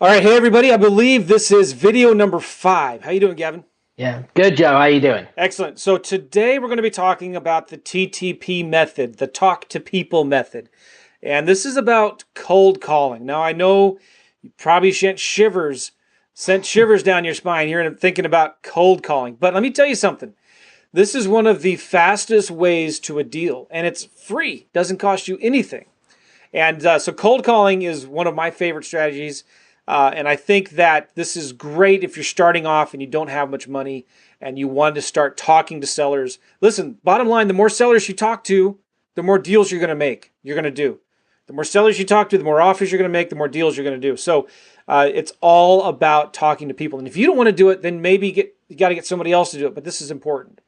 All right, hey everybody. I believe this is video number 5. How you doing, Gavin? Yeah, good, Joe. How you doing? Excellent. So today we're going to be talking about the TTP method, the talk to people method. And this is about cold calling. Now I know you probably sent shivers down your spine here and thinking about cold calling. But let me tell you something. This is one of the fastest ways to a deal, and it's free. Doesn't cost you anything. And so cold calling is one of my favorite strategies. And I think that this is great if you're starting off and you don't have much money and you want to start talking to sellers. Listen, bottom line, the more sellers you talk to, the more deals you're going to make, you're going to do. The more sellers you talk to, the more offers you're going to make, the more deals you're going to do. So it's all about talking to people. And if you don't want to do it, then maybe you got to get somebody else to do it. But this is important.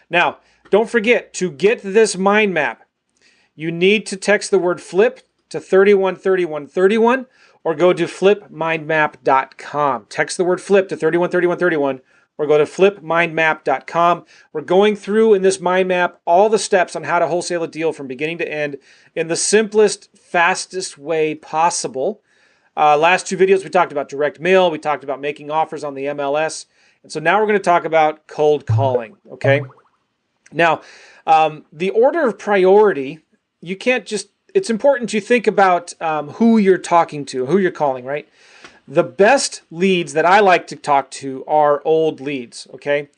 Now, don't forget to get this mind map. You need to text the word flip to 313131 or go to flipmindmap.com. Text the word flip to 313131 or go to flipmindmap.com. We're going through in this mind map all the steps on how to wholesale a deal from beginning to end in the simplest, fastest way possible. Last 2 videos we talked about direct mail, we talked about making offers on the MLS, and so now we're going to talk about cold calling, okay? Now, the order of priority, you can't just, it's important you think about who you're talking to, who you're calling, right? The best leads that I like to talk to are old leads, okay?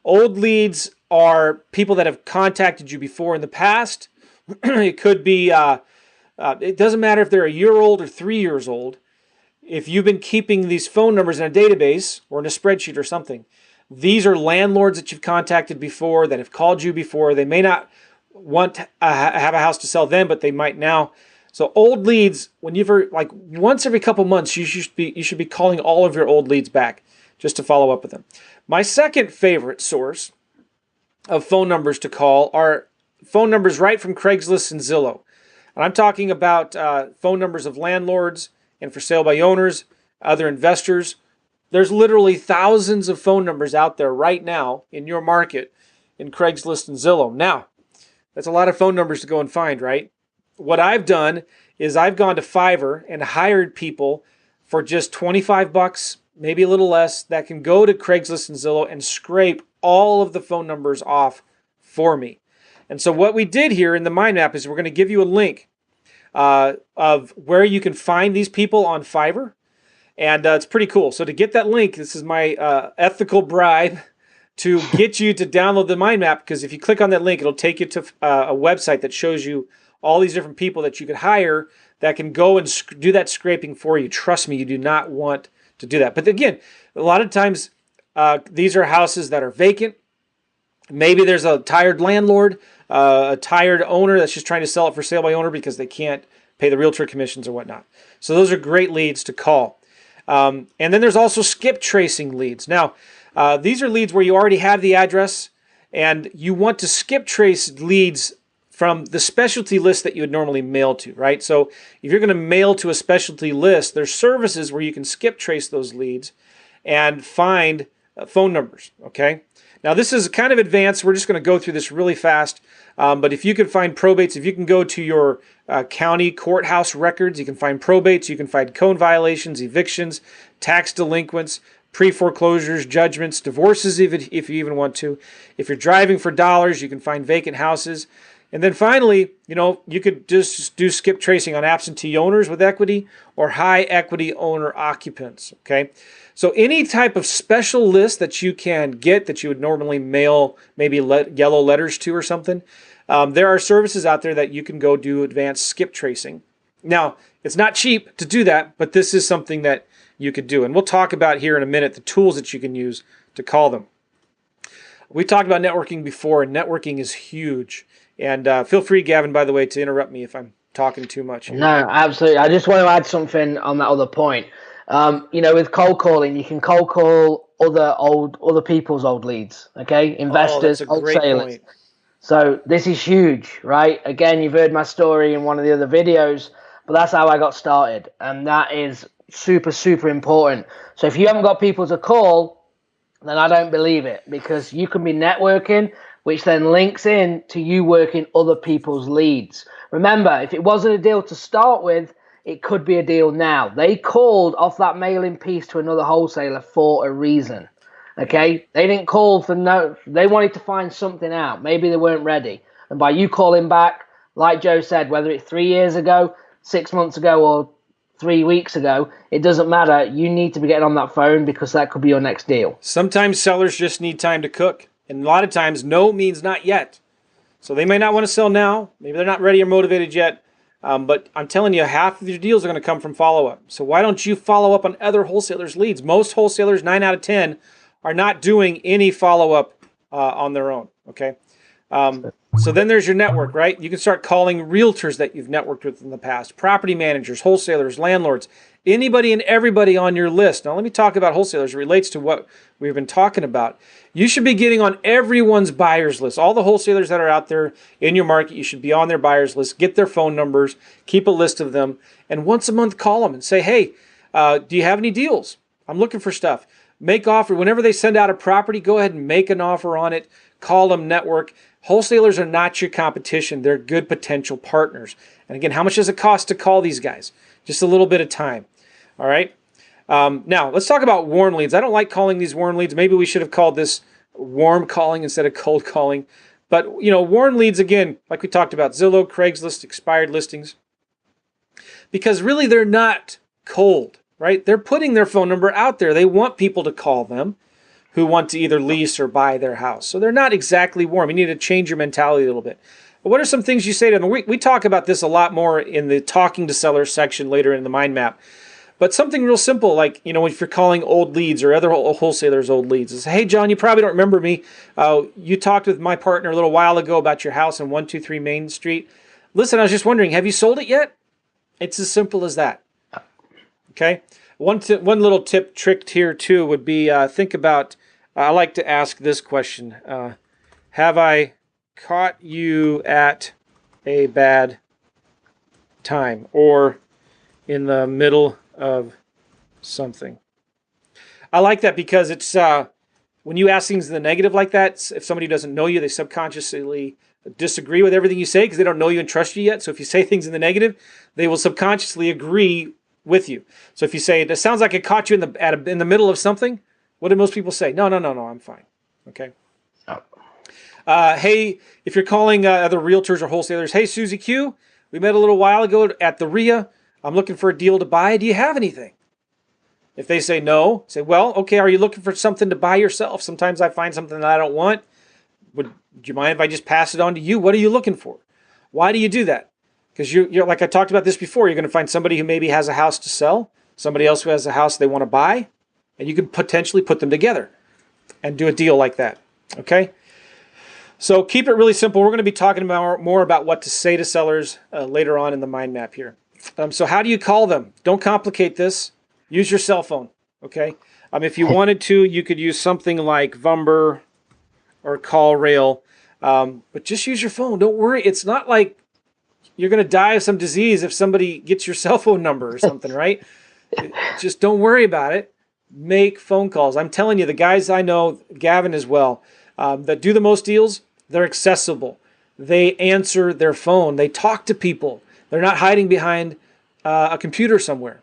Old leads are people that have contacted you before in the past. It could be, it doesn't matter if they're a year old or 3 years old. If you've been keeping these phone numbers in a database or in a spreadsheet or something, these are landlords that you've contacted before that have called you before. They may not want to have a house to sell then, but they might now. So old leads, when you've like once every couple months, you should be calling all of your old leads back just to follow up with them. My second favorite source of phone numbers to call are phone numbers right from Craigslist and Zillow. And I'm talking about phone numbers of landlords and for sale by owners, other investors. There's literally thousands of phone numbers out there right now in your market in Craigslist and Zillow. Now, that's a lot of phone numbers to go and find, right? What I've done is I've gone to Fiverr and hired people for just 25 bucks, maybe a little less, that can go to Craigslist and Zillow and scrape all of the phone numbers off for me. And so what we did here in the mind map is we're going to give you a link of where you can find these people on Fiverr. And it's pretty cool. So to get that link, this is my ethical bribe to get you to download the mind map, because if you click on that link, it'll take you to a website that shows you all these different people that you could hire that can go and do that scraping for you. Trust me, you do not want to do that. But again, a lot of times these are houses that are vacant. Maybe there's a tired landlord, a tired owner that's just trying to sell it for sale by owner because they can't pay the realtor commissions or whatnot. So those are great leads to call. And then there's also skip tracing leads. Now, these are leads where you already have the address and you want to skip trace leads from the specialty list that you would normally mail to, right? So if you're going to mail to a specialty list, there's services where you can skip trace those leads and find phone numbers, okay? Now this is kind of advanced. We're just going to go through this really fast. But if you can find probates, if you can go to your county courthouse records, you can find probates, you can find code violations, evictions, tax delinquents, pre-foreclosures, judgments, divorces if you even want to. If you're driving for dollars, you can find vacant houses. And then finally, you could just do skip tracing on absentee owners with equity or high equity owner occupants, okay? So any type of special list that you can get that you would normally mail maybe yellow letters to or something, there are services out there that you can go do advanced skip tracing. Now, it's not cheap to do that, but this is something that you could do. And we'll talk about here in a minute the tools that you can use to call them. We talked about networking before, and networking is huge. And feel free, Gavin, by the way, to interrupt me if I'm talking too much here. No, absolutely. I just want to add something on that other point. With cold calling, you can cold call other people's old leads, okay? Oh, that's Investors, a great wholesalers. point. So this is huge, right? Again, you've heard my story in one of the other videos, but that's how I got started. And that is super, super important. So if you haven't got people to call, then I don't believe it, because you can be networking, which then links in to you working other people's leads. Remember, if it wasn't a deal to start with, it could be a deal now. They called off that mailing piece to another wholesaler for a reason. Okay, they didn't call for no. They wanted to find something out. Maybe they weren't ready, and by you calling back, like Joe said, whether it's 3 years ago, 6 months ago, or 3 weeks ago, it doesn't matter. You need to be getting on that phone because that could be your next deal. Sometimes sellers just need time to cook. And a lot of times, no means not yet. So they may not want to sell now. Maybe they're not ready or motivated yet. But I'm telling you, half of your deals are going to come from follow-up. So why don't you follow up on other wholesalers' leads? Most wholesalers, 9 out of 10, are not doing any follow-up on their own, okay? So then there's your network, right? You can start calling realtors that you've networked with in the past, property managers, wholesalers, landlords, anybody and everybody on your list. Now, let me talk about wholesalers. It relates to what we've been talking about. You should be getting on everyone's buyer's list. All the wholesalers that are out there in your market, you should be on their buyer's list. Get their phone numbers, keep a list of them, and once a month call them and say, hey, do you have any deals? I'm looking for stuff. Make offer. Whenever they send out a property, go ahead and make an offer on it. Call them, network. Wholesalers are not your competition. They're good potential partners. And again, how much does it cost to call these guys? Just a little bit of time. All right. Now, let's talk about warm leads. I don't like calling these warm leads. Maybe we should have called this warm calling instead of cold calling. But, you know, warm leads, again, like we talked about, Zillow, Craigslist, expired listings. Because really they're not cold, right? They're putting their phone number out there. They want people to call them who want to either lease or buy their house. So they're not exactly warm. You need to change your mentality a little bit. But what are some things you say to them? We talk about this a lot more in the talking to sellers section later in the mind map. But something real simple, like, you know, if you're calling old leads or other wholesalers old leads, is, hey, John, you probably don't remember me. You talked with my partner a little while ago about your house on 123 Main Street. Listen, I was just wondering, have you sold it yet? It's as simple as that. Okay? One little trick here, too, would be think about, I like to ask this question. Have I caught you at a bad time or in the middle of something? I like that because it's when you ask things in the negative like that, if somebody doesn't know you, they subconsciously disagree with everything you say because they don't know you and trust you yet. So if you say things in the negative, they will subconsciously agree with you. So if you say, it sounds like I caught you in the middle of something, what do most people say? No, I'm fine. Okay. Hey, if you're calling other realtors or wholesalers, hey, Susie Q, we met a little while ago at the RIA. I'm looking for a deal to buy. Do you have anything? If they say no, say, well, okay, are you looking for something to buy yourself? Sometimes I find something that I don't want. Would you mind if I just pass it on to you? What are you looking for? Why do you do that? Because you're like I talked about this before, you're going to find somebody who maybe has a house to sell, somebody else who has a house they want to buy, and you could potentially put them together and do a deal like that. Okay? So keep it really simple. We're going to be talking about more about what to say to sellers later on in the mind map here. So how do you call them? Don't complicate this. Use your cell phone. Okay? If you wanted to, you could use something like Vumber or CallRail, but just use your phone. Don't worry. It's not like you're going to die of some disease if somebody gets your cell phone number or something, right? Just don't worry about it. Make phone calls. I'm telling you, the guys I know, Gavin as well, that do the most deals, they're accessible. They answer their phone. They talk to people. They're not hiding behind a computer somewhere.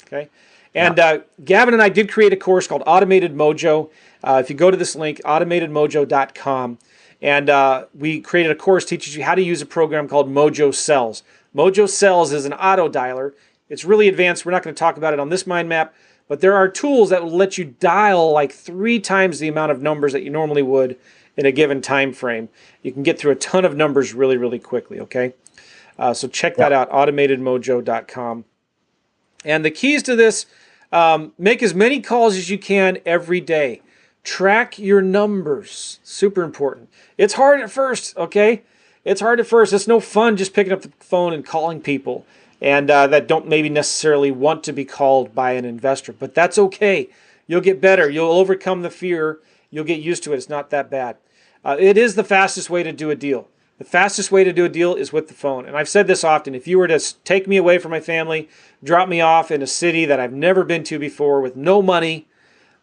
Okay? And Gavin and I did create a course called Automated Mojo. If you go to this link, automatedmojo.com, and we created a course teaches you how to use a program called Mojo Sells. Mojo Sells is an auto dialer. It's really advanced. We're not going to talk about it on this mind map, but there are tools that will let you dial like 3 times the amount of numbers that you normally would in a given time frame. You can get through a ton of numbers really, really quickly, okay? So check that out, automatedmojo.com. And the keys to this, make as many calls as you can every day. Track your numbers. Super important. It's hard at first, okay? It's hard at first. It's no fun just picking up the phone and calling people and that don't maybe necessarily want to be called by an investor. But that's okay. You'll get better. You'll overcome the fear. You'll get used to it. It's not that bad. It is the fastest way to do a deal. The fastest way to do a deal is with the phone. And I've said this often. If you were to take me away from my family, drop me off in a city that I've never been to before with no money,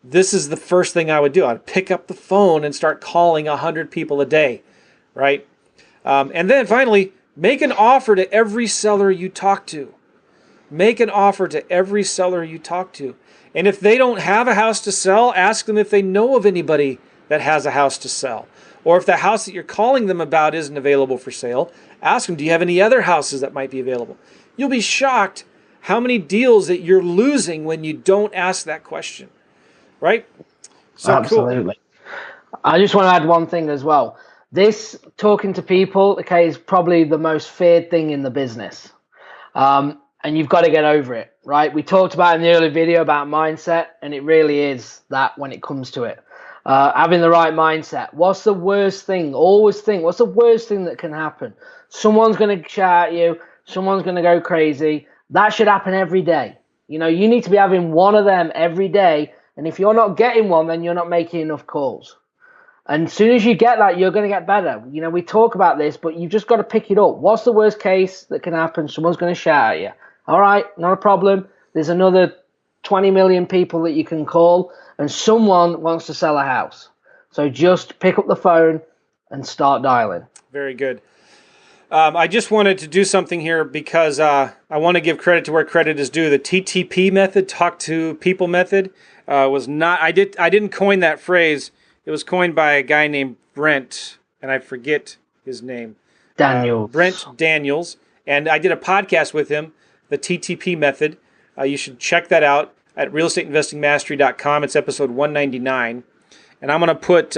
this is the first thing I would do. I'd pick up the phone and start calling 100 people a day, right? And then finally, make an offer to every seller you talk to. Make an offer to every seller you talk to. And if they don't have a house to sell, ask them if they know of anybody that has a house to sell. Or if the house that you're calling them about isn't available for sale, ask them, do you have any other houses that might be available? You'll be shocked how many deals that you're losing when you don't ask that question, right? So Absolutely. Cool. I just want to add one thing as well. This talking to people, okay, is probably the most feared thing in the business. And you've got to get over it, right? We talked about in the earlier video about mindset, and it really is that when it comes to it. Having the right mindset. What's the worst thing? Always think, what's the worst thing that can happen? Someone's going to shout at you. Someone's going to go crazy. That should happen every day. You know, you need to be having one of them every day. And if you're not getting one, then you're not making enough calls. And as soon as you get that, you're going to get better. You know, we talk about this, but you've just got to pick it up. What's the worst case that can happen? Someone's going to shout at you. All right, not a problem. There's another 20 million people that you can call, and someone wants to sell a house. So just pick up the phone and start dialing. Very good. I just wanted to do something here because I want to give credit to where credit is due. The TTP method, talk to people method, was not. I didn't coin that phrase. It was coined by a guy named Brent, and I forget his name. Daniels. Brent Daniels, and I did a podcast with him, the TTP method. You should check that out at realestateinvestingmastery.com. It's episode 199, and I'm going to put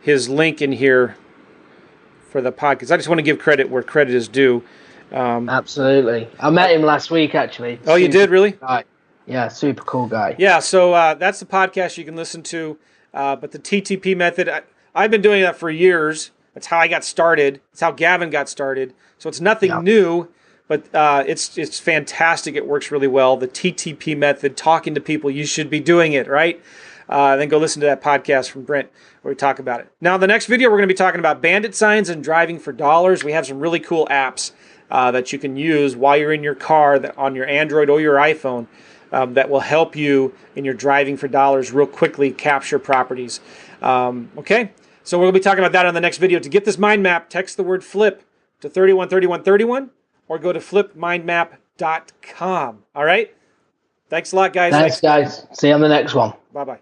his link in here for the podcast. I just want to give credit where credit is due. Absolutely. I met him last week, actually. Oh, you did, really? Guy. Yeah, super cool guy. Yeah, so that's the podcast you can listen to. But the TTP method, I've been doing that for years. That's how I got started. It's how Gavin got started. So it's nothing new, but it's fantastic. It works really well. The TTP method, talking to people, you should be doing it, right? Then go listen to that podcast from Brent where we talk about it. Now, the next video, we're going to be talking about bandit signs and driving for dollars. We have some really cool apps that you can use while you're in your car on your Android or your iPhone that will help you in your driving for dollars real quickly capture properties. Okay, so we're going to be talking about that on the next video. To get this mind map, text the word FLIP to 313131 or go to flipmindmap.com. All right? Thanks a lot, guys. Thanks, guys. See you on the next one. Bye-bye.